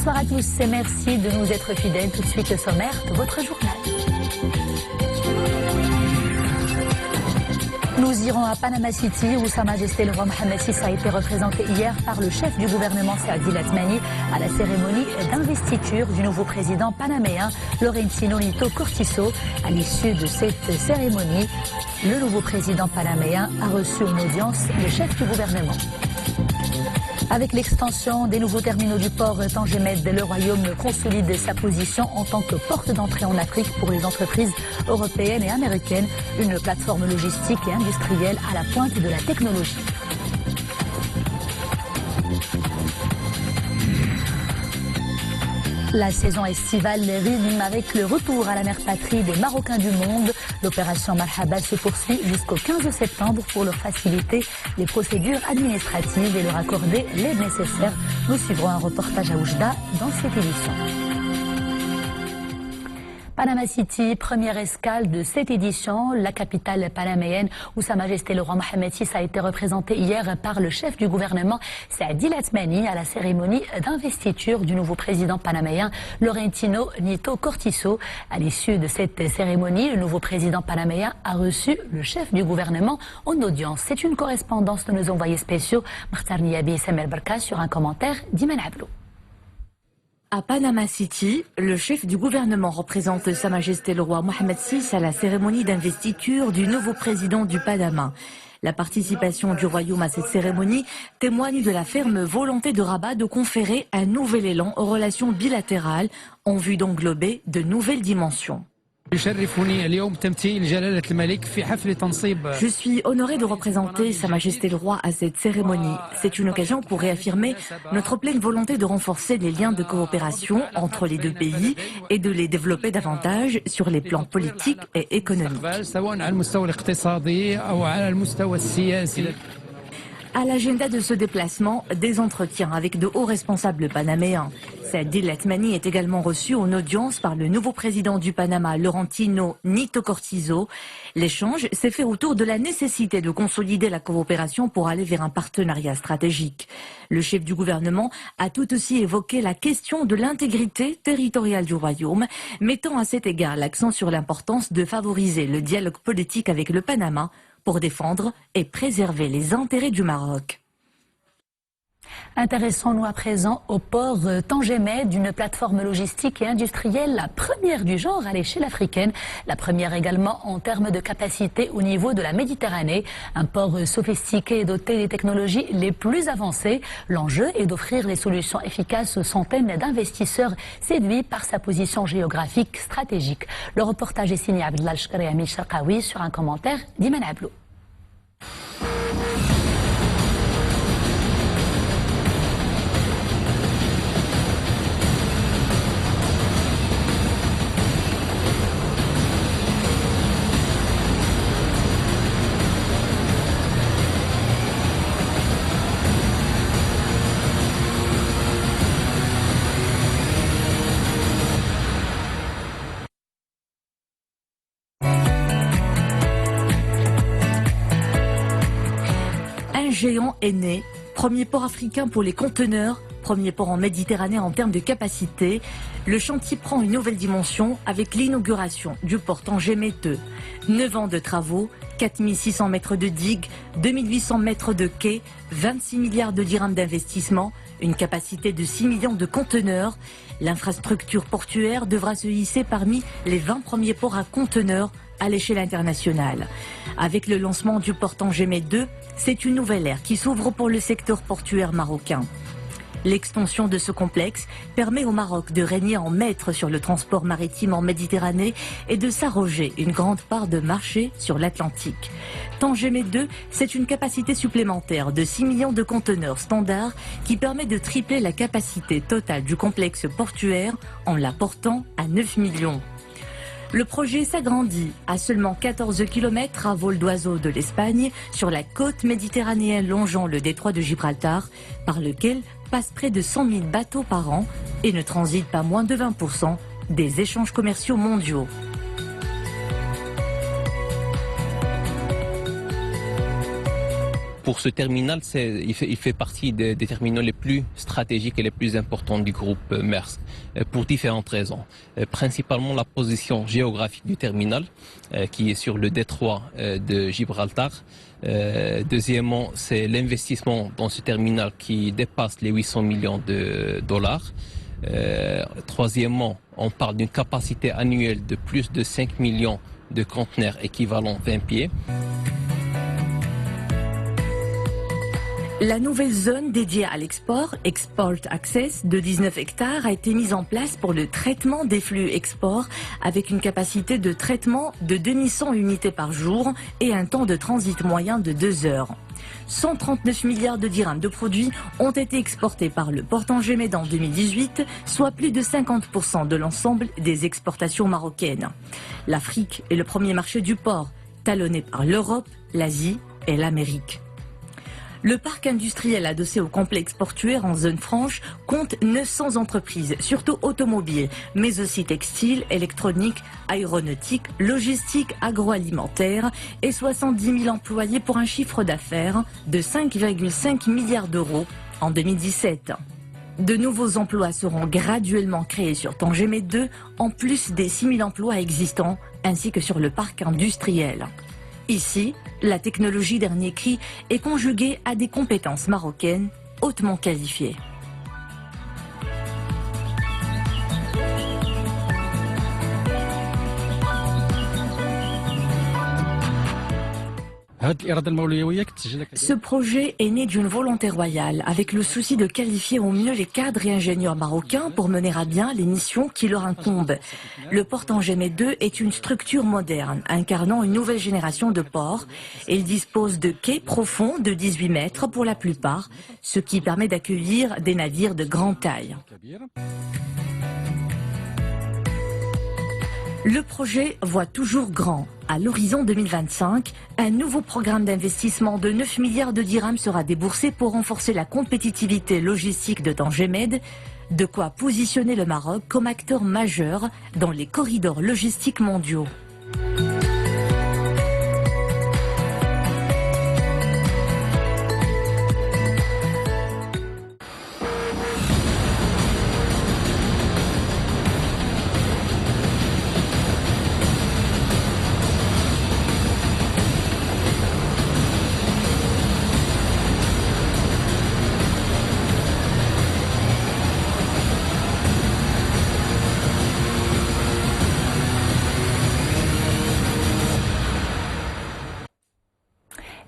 Bonsoir à tous et merci de nous être fidèles. Tout de suite le sommaire de votre journal. Nous irons à Panama City où Sa Majesté le roi Mohammed VI a été représenté hier par le chef du gouvernement Saad Latmani à la cérémonie d'investiture du nouveau président panaméen Laurentino Nito Cortizo. À l'issue de cette cérémonie, le nouveau président panaméen a reçu en audience le chef du gouvernement. Avec l'extension des nouveaux terminaux du port Tanger-Med, le Royaume consolide sa position en tant que porte d'entrée en Afrique pour les entreprises européennes et américaines, une plateforme logistique et industrielle à la pointe de la technologie. La saison estivale rythme avec le retour à la mère patrie des Marocains du monde. L'opération Marhaba se poursuit jusqu'au 15 septembre pour leur faciliter les procédures administratives et leur accorder l'aide nécessaire. Nous suivrons un reportage à Oujda dans cette édition. Panama City, première escale de cette édition, la capitale panaméenne où Sa Majesté le roi Mohammed VI a été représenté hier par le chef du gouvernement Saad Latmani à la cérémonie d'investiture du nouveau président panaméen Laurentino Nito Cortizo. À l'issue de cette cérémonie, le nouveau président panaméen a reçu le chef du gouvernement en audience. C'est une correspondance de nos envoyés spéciaux Martar Niabi et Samer Barka sur un commentaire d'Iman Ablou. À Panama City, le chef du gouvernement représente Sa Majesté le roi Mohammed VI à la cérémonie d'investiture du nouveau président du Panama. La participation du royaume à cette cérémonie témoigne de la ferme volonté de Rabat de conférer un nouvel élan aux relations bilatérales en vue d'englober de nouvelles dimensions. Je suis honoré de représenter Sa Majesté le Roi à cette cérémonie. C'est une occasion pour réaffirmer notre pleine volonté de renforcer les liens de coopération entre les deux pays et de les développer davantage sur les plans politiques et économiques. À l'agenda de ce déplacement, des entretiens avec de hauts responsables panaméens. Saad Latmani est également reçu en audience par le nouveau président du Panama, Laurentino Nito Cortizo. L'échange s'est fait autour de la nécessité de consolider la coopération pour aller vers un partenariat stratégique. Le chef du gouvernement a tout aussi évoqué la question de l'intégrité territoriale du royaume, mettant à cet égard l'accent sur l'importance de favoriser le dialogue politique avec le Panama pour défendre et préserver les intérêts du Maroc. Intéressons-nous à présent au port Tanger-Med, d'une plateforme logistique et industrielle, la première du genre à l'échelle africaine, la première également en termes de capacité au niveau de la Méditerranée. Un port sophistiqué et doté des technologies les plus avancées. L'enjeu est d'offrir des solutions efficaces aux centaines d'investisseurs séduits par sa position géographique stratégique. Le reportage est signé Abdelal Shkri et Amil Sharqawi sur un commentaire d'Iman Ablou. Géant est né, premier port africain pour les conteneurs, premier port en Méditerranée en termes de capacité. Le chantier prend une nouvelle dimension avec l'inauguration du port Tanger-Med 2. 9 ans de travaux, 4600 mètres de digues, 2800 mètres de quais, 26 milliards de dirhams d'investissement, une capacité de 6 millions de conteneurs. L'infrastructure portuaire devra se hisser parmi les 20 premiers ports à conteneurs à l'échelle internationale. Avec le lancement du port Tanger-Med 2, c'est une nouvelle ère qui s'ouvre pour le secteur portuaire marocain. L'extension de ce complexe permet au Maroc de régner en maître sur le transport maritime en Méditerranée et de s'arroger une grande part de marché sur l'Atlantique. Tanger-Med 2, c'est une capacité supplémentaire de 6 millions de conteneurs standards qui permet de tripler la capacité totale du complexe portuaire en la portant à 9 millions. Le projet s'agrandit à seulement 14 km à vol d'oiseau de l'Espagne, sur la côte méditerranéenne longeant le détroit de Gibraltar, par lequel passent près de 100 000 bateaux par an et ne transitent pas moins de 20% des échanges commerciaux mondiaux. Pour pour ce terminal, il fait partie des terminaux les plus stratégiques et les plus importants du groupe Maersk, pour différentes raisons. Principalement la position géographique du terminal, qui est sur le détroit de Gibraltar. Deuxièmement, c'est l'investissement dans ce terminal qui dépasse les 800 millions de dollars. Troisièmement, on parle d'une capacité annuelle de plus de 5 millions de conteneurs équivalent 20 pieds. La nouvelle zone dédiée à l'export, Export Access, de 19 hectares, a été mise en place pour le traitement des flux export avec une capacité de traitement de 2100 unités par jour et un temps de transit moyen de 2 heures. 139 milliards de dirhams de produits ont été exportés par le port Tanger-Med en 2018, soit plus de 50% de l'ensemble des exportations marocaines. L'Afrique est le premier marché du port, talonné par l'Europe, l'Asie et l'Amérique. Le parc industriel adossé au complexe portuaire en zone franche compte 900 entreprises, surtout automobiles, mais aussi textiles, électroniques, aéronautiques, logistiques, agroalimentaires et 70 000 employés pour un chiffre d'affaires de 5,5 milliards d'euros en 2017. De nouveaux emplois seront graduellement créés sur Tanger-Med 2, en plus des 6 000 emplois existants, ainsi que sur le parc industriel. Ici, la technologie dernier cri est conjuguée à des compétences marocaines hautement qualifiées. Ce projet est né d'une volonté royale, avec le souci de qualifier au mieux les cadres et ingénieurs marocains pour mener à bien les missions qui leur incombent. Le port Tanger-Med 2 est une structure moderne, incarnant une nouvelle génération de ports. Il dispose de quais profonds de 18 mètres pour la plupart, ce qui permet d'accueillir des navires de grande taille. Le projet voit toujours grand. À l'horizon 2025, un nouveau programme d'investissement de 9 milliards de dirhams sera déboursé pour renforcer la compétitivité logistique de Tanger-Med, de quoi positionner le Maroc comme acteur majeur dans les corridors logistiques mondiaux.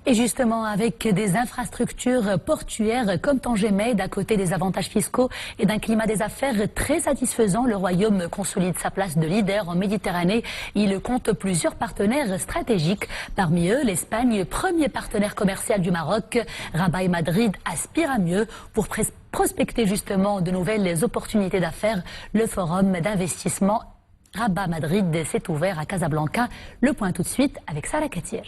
Et justement, avec des infrastructures portuaires comme Tanger-Med, à côté des avantages fiscaux et d'un climat des affaires très satisfaisant, le Royaume consolide sa place de leader en Méditerranée. Il compte plusieurs partenaires stratégiques. Parmi eux, l'Espagne, premier partenaire commercial du Maroc. Rabat et Madrid aspirent à mieux pour prospecter justement de nouvelles opportunités d'affaires. Le forum d'investissement Rabat-Madrid s'est ouvert à Casablanca. Le point tout de suite avec Sarah Katir.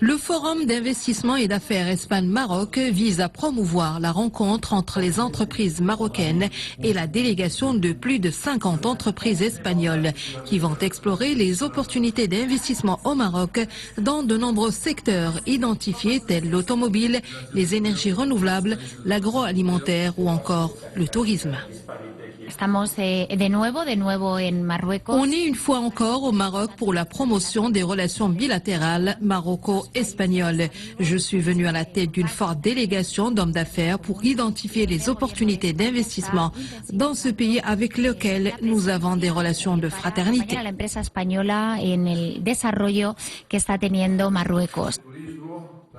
Le Forum d'investissement et d'affaires Espagne-Maroc vise à promouvoir la rencontre entre les entreprises marocaines et la délégation de plus de 50 entreprises espagnoles qui vont explorer les opportunités d'investissement au Maroc dans de nombreux secteurs identifiés tels l'automobile, les énergies renouvelables, l'agroalimentaire ou encore le tourisme. On est une fois encore au Maroc pour la promotion des relations bilatérales maroco-espagnoles. Je suis venu à la tête d'une forte délégation d'hommes d'affaires pour identifier les opportunités d'investissement dans ce pays avec lequel nous avons des relations de fraternité.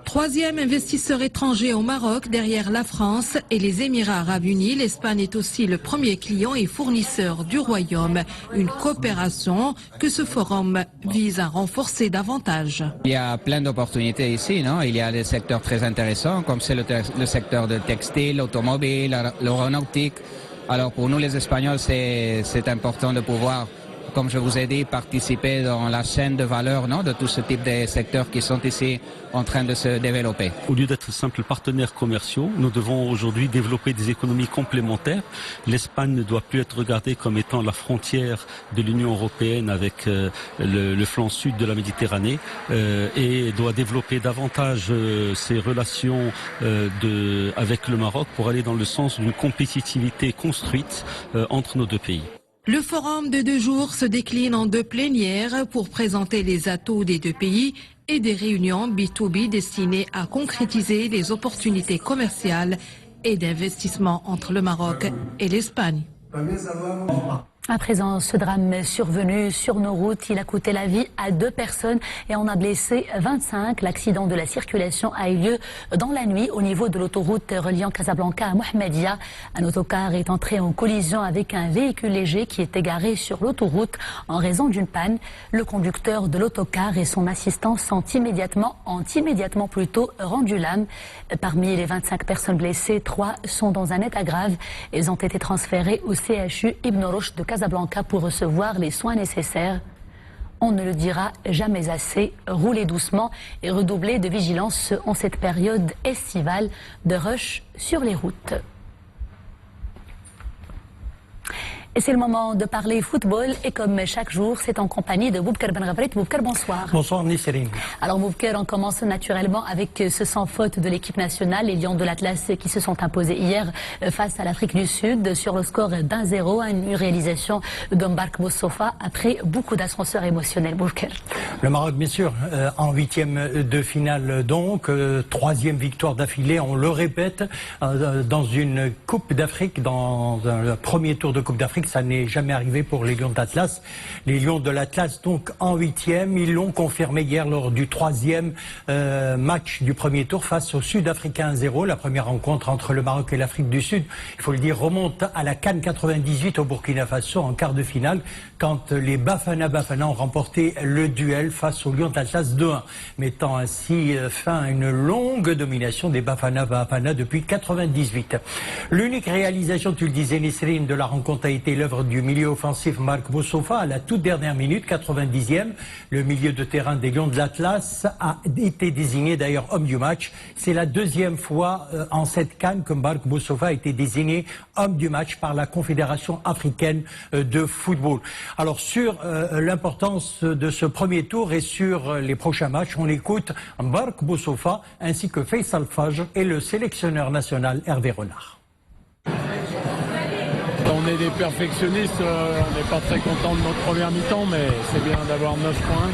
Troisième investisseur étranger au Maroc derrière la France et les Émirats arabes unis, l'Espagne est aussi le premier client et fournisseur du Royaume. Une coopération que ce forum vise à renforcer davantage. Il y a plein d'opportunités ici, non? Il y a des secteurs très intéressants comme c'est le secteur de textile, l'automobile, l'aéronautique. Alors pour nous les Espagnols, c'est important de pouvoir comme je vous ai dit, participer dans la chaîne de valeur, non, de tout ce type de secteurs qui sont ici en train de se développer. Au lieu d'être simples partenaires commerciaux, nous devons aujourd'hui développer des économies complémentaires. L'Espagne ne doit plus être regardée comme étant la frontière de l'Union européenne avec le flanc sud de la Méditerranée et doit développer davantage ses relations avec le Maroc pour aller dans le sens d'une compétitivité construite entre nos deux pays. Le forum de 2 jours se décline en 2 plénières pour présenter les atouts des 2 pays et des réunions B2B destinées à concrétiser les opportunités commerciales et d'investissement entre le Maroc et l'Espagne. À présent, ce drame survenu sur nos routes, il a coûté la vie à 2 personnes et on a blessé 25. L'accident de la circulation a eu lieu dans la nuit au niveau de l'autoroute reliant Casablanca à Mohamedia. Un autocar est entré en collision avec un véhicule léger qui était garé sur l'autoroute en raison d'une panne. Le conducteur de l'autocar et son assistant ont immédiatement rendu l'âme. Parmi les 25 personnes blessées, 3 sont dans un état grave. Ils ont été transférés au CHU Ibn Rushd de Casablanca pour recevoir les soins nécessaires. On ne le dira jamais assez, roulez doucement et redoublez de vigilance en cette période estivale de rush sur les routes. Et c'est le moment de parler football et comme chaque jour, c'est en compagnie de Boubker Benrabrit. Boubker, bonsoir. Bonsoir Nisserine. Alors Boubker, on commence naturellement avec ce sans faute de l'équipe nationale, les Lions de l'Atlas qui se sont imposés hier face à l'Afrique du Sud sur le score d'1-0, une réalisation de Mbark Bossofa après beaucoup d'ascenseurs émotionnels. Boubker. Le Maroc, bien sûr, en 8e de finale donc, 3e victoire d'affilée, on le répète, dans une Coupe d'Afrique, dans un premier tour de Coupe d'Afrique. Ça n'est jamais arrivé pour les Lions de l'Atlas. Les Lions de l'Atlas, donc en 8e, ils l'ont confirmé hier lors du 3e match du premier tour face aux Sud-Africains 1-0. La première rencontre entre le Maroc et l'Afrique du Sud, il faut le dire, remonte à la CAN 98 au Burkina Faso en quart de finale, quand les Bafana ont remporté le duel face aux Lions de l'Atlas 2-1, mettant ainsi fin à une longue domination des Bafana depuis 98. L'unique réalisation, tu le disais Nisrine, de la rencontre a été l'œuvre du milieu offensif Mbark Bossofa à la toute dernière minute, 90e. Le milieu de terrain des Lions de l'Atlas a été désigné d'ailleurs homme du match. C'est la 2e fois en cette CAN que Mbark Bossofa a été désigné homme du match par la Confédération africaine de football. Alors sur l'importance de ce premier tour et sur les prochains matchs, on écoute Mbark Bossofa ainsi que Faisal Fajr et le sélectionneur national Hervé Renard. On est des perfectionnistes, on n'est pas très content de notre première mi-temps, mais c'est bien d'avoir 9 points.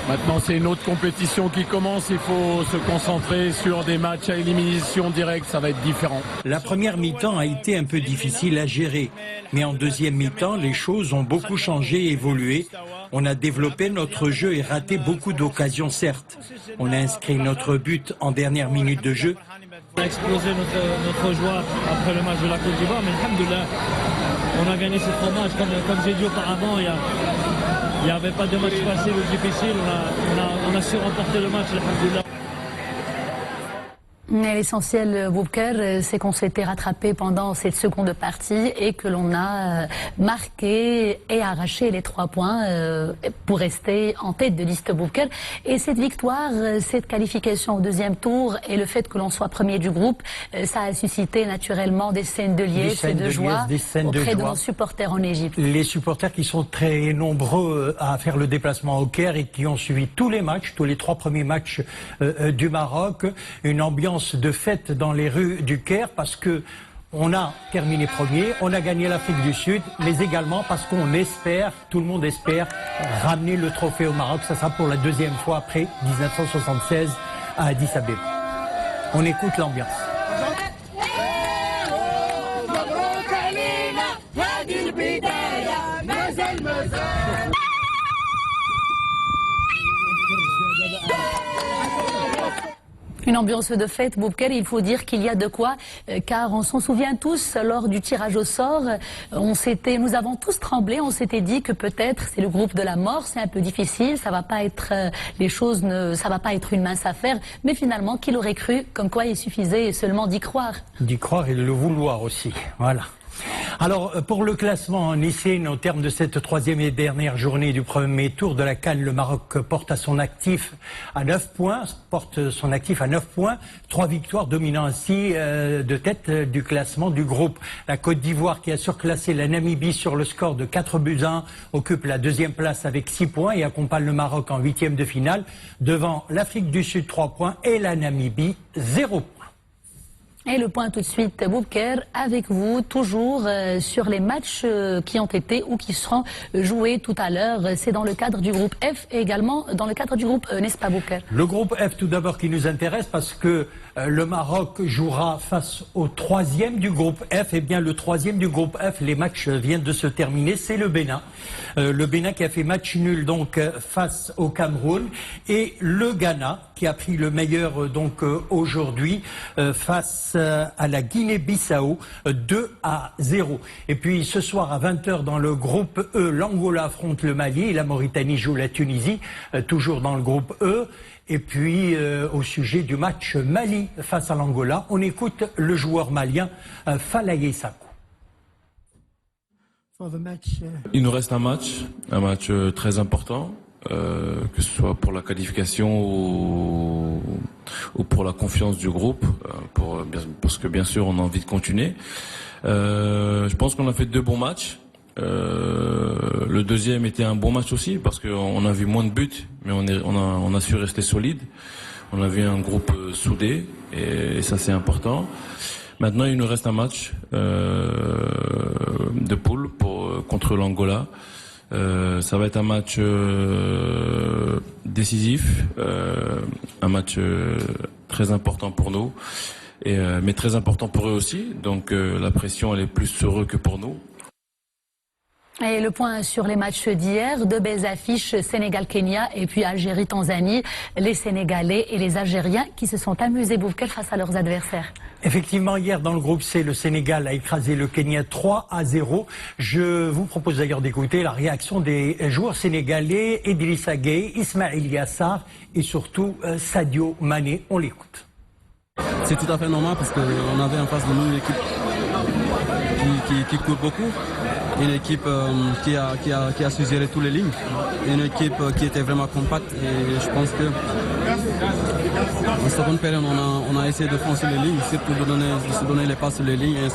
Maintenant, c'est une autre compétition qui commence, il faut se concentrer sur des matchs à élimination directe, ça va être différent. La première mi-temps a été un peu difficile à gérer, mais en deuxième mi-temps, les choses ont beaucoup changé et évolué. On a développé notre jeu et raté beaucoup d'occasions, certes. On a inscrit notre but en dernière minute de jeu. On a explosé notre joie après le match de la Côte d'Ivoire, mais alhamdoulilah, on a gagné ces 3 matchs. Comme j'ai dit auparavant, il n'y avait pas de match facile ou difficile. On a su remporter le match, alhamdoulilah. L'essentiel, Boubker, c'est qu'on s'était rattrapé pendant cette seconde partie et que l'on a marqué et arraché les 3 points pour rester en tête de liste, Boubker. Et cette victoire, cette qualification au 2e tour et le fait que l'on soit premier du groupe, ça a suscité naturellement des scènes de liesse et de joie auprès de nos supporters en Égypte. Les supporters qui sont très nombreux à faire le déplacement au Caire et qui ont suivi tous les matchs, tous les 3 premiers matchs du Maroc, une ambiance de fête dans les rues du Caire parce que on a terminé premier, on a gagné l'Afrique du Sud, mais également parce qu'on espère, tout le monde espère, ramener le trophée au Maroc. Ça sera pour la 2e fois après 1976 à Addis Abeba. On écoute l'ambiance. Une ambiance de fête, Boubker, il faut dire qu'il y a de quoi, car on s'en souvient tous, lors du tirage au sort, nous avons tous tremblé, on s'était dit que peut-être c'est le groupe de la mort, c'est un peu difficile, ça va pas être, ça va pas être une mince affaire, mais finalement, qui l'aurait cru, comme quoi il suffisait seulement d'y croire. D'y croire et de le vouloir aussi, voilà. Alors, pour le classement lycéen, au terme de cette troisième et dernière journée du premier tour de la CAN, le Maroc porte son actif à 9 points. 3 victoires, dominant ainsi de tête du classement du groupe. La Côte d'Ivoire, qui a surclassé la Namibie sur le score de 4-1, occupe la deuxième place avec 6 points et accompagne le Maroc en huitième de finale, devant l'Afrique du Sud 3 points et la Namibie 0 points. Et le point tout de suite, Boubacar, avec vous, toujours sur les matchs qui ont été ou qui seront joués tout à l'heure. C'est dans le cadre du groupe F et également dans le cadre du groupe E, n'est-ce pas, Boubacar? Le groupe F, tout d'abord, qui nous intéresse parce que le Maroc jouera face au troisième du groupe F. Eh bien, le troisième du groupe F, les matchs viennent de se terminer, c'est le Bénin. Le Bénin qui a fait match nul donc face au Cameroun, et le Ghana qui a pris le meilleur donc aujourd'hui face à la Guinée-Bissau 2-0. Et puis ce soir à 20h dans le groupe E, l'Angola affronte le Mali et la Mauritanie joue la Tunisie, toujours dans le groupe E. Et puis au sujet du match Mali face à l'Angola, on écoute le joueur malien Falaye Sakou. Il nous reste un match très important, que ce soit pour la qualification ou pour la confiance du groupe, parce que bien sûr on a envie de continuer. Je pense qu'on a fait 2 bons matchs. Le deuxième était un bon match aussi parce qu'on a vu moins de buts, mais on a su rester solide. On a vu un groupe soudé et ça c'est important. Maintenant il nous reste un match de poule contre l'Angola. Ça va être un match décisif, un match très important pour nous, mais très important pour eux aussi. Donc la pression elle est plus sur eux que pour nous. Et le point sur les matchs d'hier, 2 belles affiches, Sénégal-Kenya et puis Algérie-Tanzanie. Les Sénégalais et les Algériens qui se sont amusés, Boubacar, face à leurs adversaires. Effectivement, hier dans le groupe C, le Sénégal a écrasé le Kenya 3-0. Je vous propose d'ailleurs d'écouter la réaction des joueurs sénégalais, Idrissa Gueye, Ismaïl Yassar et surtout Sadio Mané. On l'écoute. C'est tout à fait normal parce qu'on avait en face de nous une équipe qui court beaucoup. Une équipe qui a su gérer toutes les lignes, une équipe qui était vraiment compacte et je pense que en seconde période on a essayé de foncer les lignes, surtout de se donner les passes sur les lignes et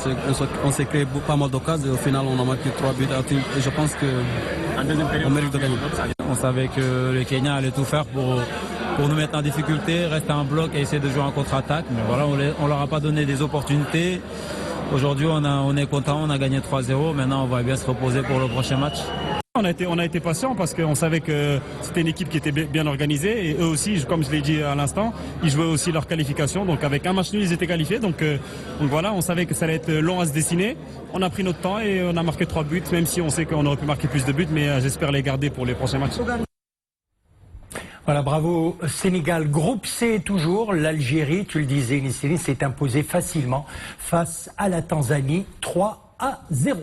on s'est créé pas mal d'occasions et au final on a marqué 3 buts à tir et je pense qu'on mérite de gagner. On savait que le Kenya allait tout faire pour nous mettre en difficulté, rester en bloc et essayer de jouer en contre-attaque, mais voilà, on leur a pas donné des opportunités. Aujourd'hui, on est content, on a gagné 3-0. Maintenant, on va bien se reposer pour le prochain match. On a été patient parce qu'on savait que c'était une équipe qui était bien organisée et eux aussi, comme je l'ai dit à l'instant, ils jouaient aussi leur qualification. Donc avec un match nul, ils étaient qualifiés. Donc voilà, on savait que ça allait être long à se dessiner. On a pris notre temps et on a marqué 3 buts, même si on sait qu'on aurait pu marquer plus de buts, mais j'espère les garder pour les prochains matchs. Voilà, bravo Sénégal. Groupe C toujours, l'Algérie, tu le disais, s'est imposé facilement face à la Tanzanie, 3-0.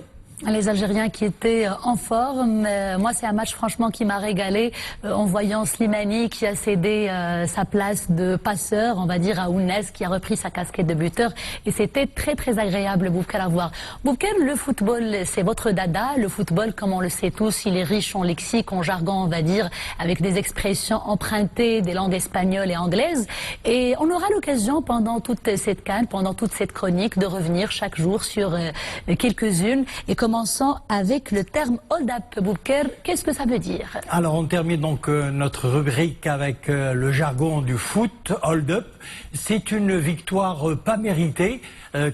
Les Algériens qui étaient en forme. Moi, c'est un match franchement qui m'a régalé en voyant Slimani qui a cédé sa place de passeur, on va dire, à Ounès qui a repris sa casquette de buteur. Et c'était très très agréable, Boubacar, à voir. Boubacar, le football, c'est votre dada. Le football, comme on le sait tous, il est riche en lexique, en jargon, on va dire, avec des expressions empruntées des langues espagnoles et anglaises. Et on aura l'occasion pendant toute cette CAN, pendant toute cette chronique, de revenir chaque jour sur quelques-unes. Et commençons avec le terme hold-up, Boubacar. Qu'est-ce que ça veut dire? Alors, on termine donc notre rubrique avec le jargon du foot, hold-up. C'est une victoire pas méritée.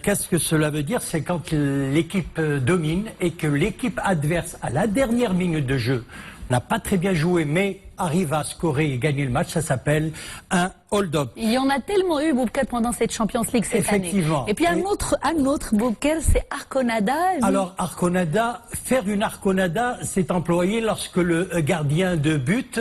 Qu'est-ce que cela veut dire? C'est quand l'équipe domine et que l'équipe adverse, à la dernière minute de jeu, n'a pas très bien joué, mais arrive à scorer et gagner le match. Ça s'appelle un hold-up. Il y en a tellement eu, Boubacar, pendant cette Champions League cette Effectivement. année. Et puis un autre Boubacar, c'est Arconada. Alors, Arconada, faire une Arconada, c'est employé lorsque le gardien de but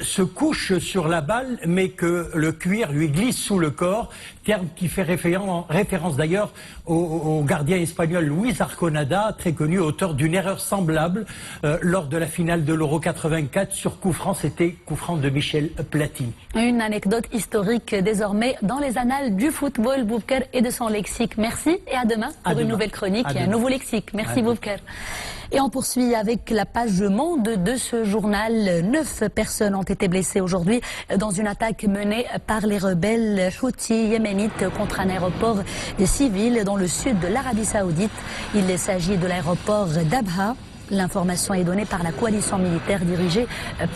se couche sur la balle, mais que le cuir lui glisse sous le corps, terme qui fait référence d'ailleurs au gardien espagnol Luis Arconada, très connu, auteur d'une erreur semblable lors de la finale de l'Euro 1984 sur coup franc, c'était coup franc de Michel Platini. Une anecdote historique désormais dans les annales du football, Boubker, et de son lexique. Merci et à demain pour une nouvelle chronique et un nouveau lexique. Merci Boubker. Et on poursuit avec la page monde de ce journal. 9 personnes ont été blessées aujourd'hui dans une attaque menée par les rebelles Houthis yéménites contre un aéroport civil dans le sud de l'Arabie Saoudite. Il s'agit de l'aéroport d'Abha. L'information est donnée par la coalition militaire dirigée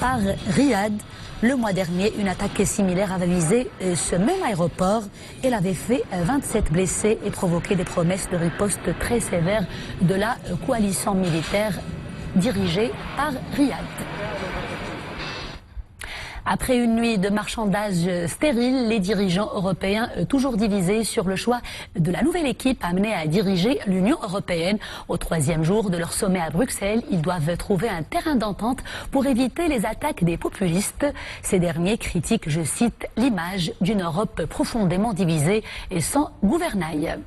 par Riyad. Le mois dernier, une attaque similaire avait visé ce même aéroport. Elle avait fait 27 blessés et provoqué des promesses de riposte très sévères de la coalition militaire dirigée par Riyad. Après une nuit de marchandage stérile, les dirigeants européens toujours divisés sur le choix de la nouvelle équipe amenée à diriger l'Union européenne. Au 3e jour de leur sommet à Bruxelles, ils doivent trouver un terrain d'entente pour éviter les attaques des populistes. Ces derniers critiquent, je cite, l'image d'une Europe profondément divisée et sans gouvernail.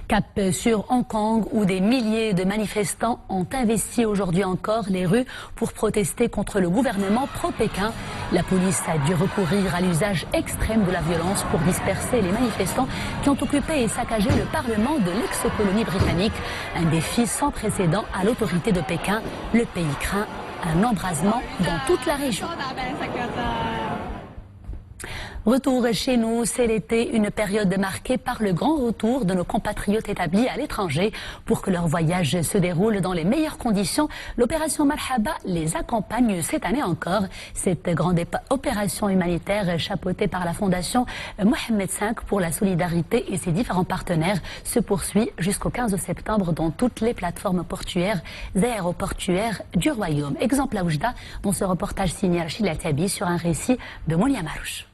Cap sur Hong Kong où des milliers de manifestants ont investi aujourd'hui encore les rues pour protester contre le gouvernement pro-Pékin. La police a dû recourir à l'usage extrême de la violence pour disperser les manifestants qui ont occupé et saccagé le Parlement de l'ex-colonie britannique. Un défi sans précédent à l'autorité de Pékin. Le pays craint un embrasement dans toute la région. Retour chez nous, c'est l'été, une période marquée par le grand retour de nos compatriotes établis à l'étranger. Pour que leur voyage se déroule dans les meilleures conditions, l'opération Marhaba les accompagne cette année encore. Cette grande opération humanitaire chapeautée par la fondation Mohamed V pour la solidarité et ses différents partenaires se poursuit jusqu'au 15 septembre dans toutes les plateformes portuaires et aéroportuaires du royaume. Exemple à Oujda dans ce reportage signé Rachid Latabi sur un récit de Moulia Marouche.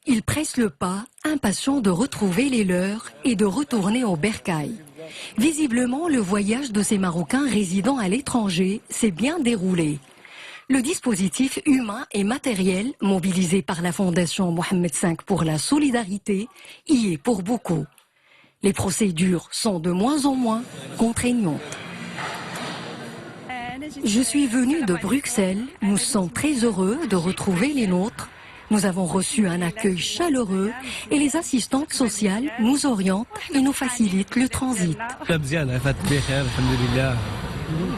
Ils pressent le pas, impatients de retrouver les leurs et de retourner au bercail. Visiblement, le voyage de ces Marocains résidant à l'étranger s'est bien déroulé. Le dispositif humain et matériel mobilisé par la Fondation Mohamed V pour la solidarité y est pour beaucoup. Les procédures sont de moins en moins contraignantes. Je suis venue de Bruxelles, nous sommes très heureux de retrouver les nôtres. Nous avons reçu un accueil chaleureux et les assistantes sociales nous orientent et nous facilitent le transit.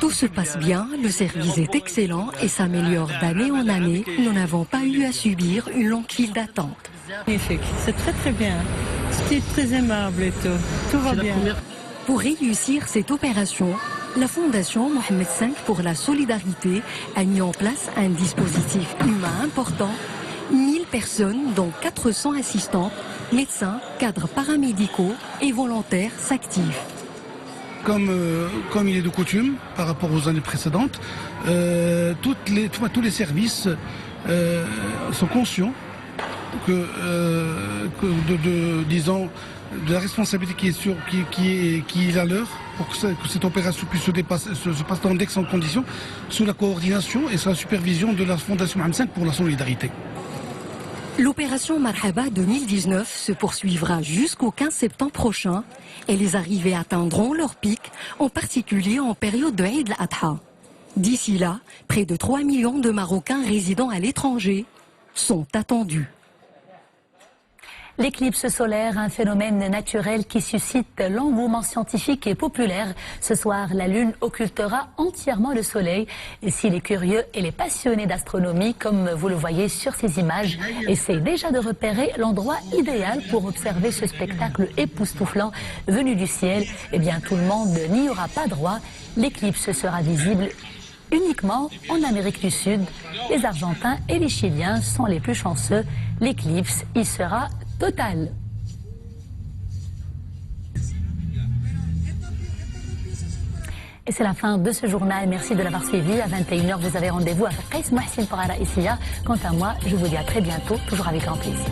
Tout se passe bien, le service est excellent et s'améliore d'année en année. Nous n'avons pas eu à subir une longue file d'attente. Magnifique, c'est très bien. C'était très aimable et tout. Tout va bien. Pour réussir cette opération, la Fondation Mohamed V pour la solidarité a mis en place un dispositif humain important. 1000 personnes, dont 400 assistantes, médecins, cadres paramédicaux et volontaires s'activent. Comme il est de coutume par rapport aux années précédentes, tous les services sont conscients de la responsabilité qui est la leur pour que cette opération puisse se passer dans d'excellentes conditions, sous la coordination et sous la supervision de la Fondation Mohamed V pour la solidarité. L'opération Marhaba 2019 se poursuivra jusqu'au 15 septembre prochain et les arrivées atteindront leur pic, en particulier en période de Eid al-Adha. D'ici là, près de 3 millions de Marocains résidant à l'étranger sont attendus. L'éclipse solaire, un phénomène naturel qui suscite l'engouement scientifique et populaire. Ce soir, la Lune occultera entièrement le Soleil. Et si les curieux et les passionnés d'astronomie, comme vous le voyez sur ces images, essaient déjà de repérer l'endroit idéal pour observer ce spectacle époustouflant venu du ciel, eh bien tout le monde n'y aura pas droit. L'éclipse sera visible uniquement en Amérique du Sud. Les Argentins et les Chiliens sont les plus chanceux. L'éclipse y sera totale. Et c'est la fin de ce journal. Merci de l'avoir suivi. À 21h, vous avez rendez-vous avec Qais Mohsin pour Ara Issia. Quant à moi, je vous dis à très bientôt, toujours avec grand plaisir.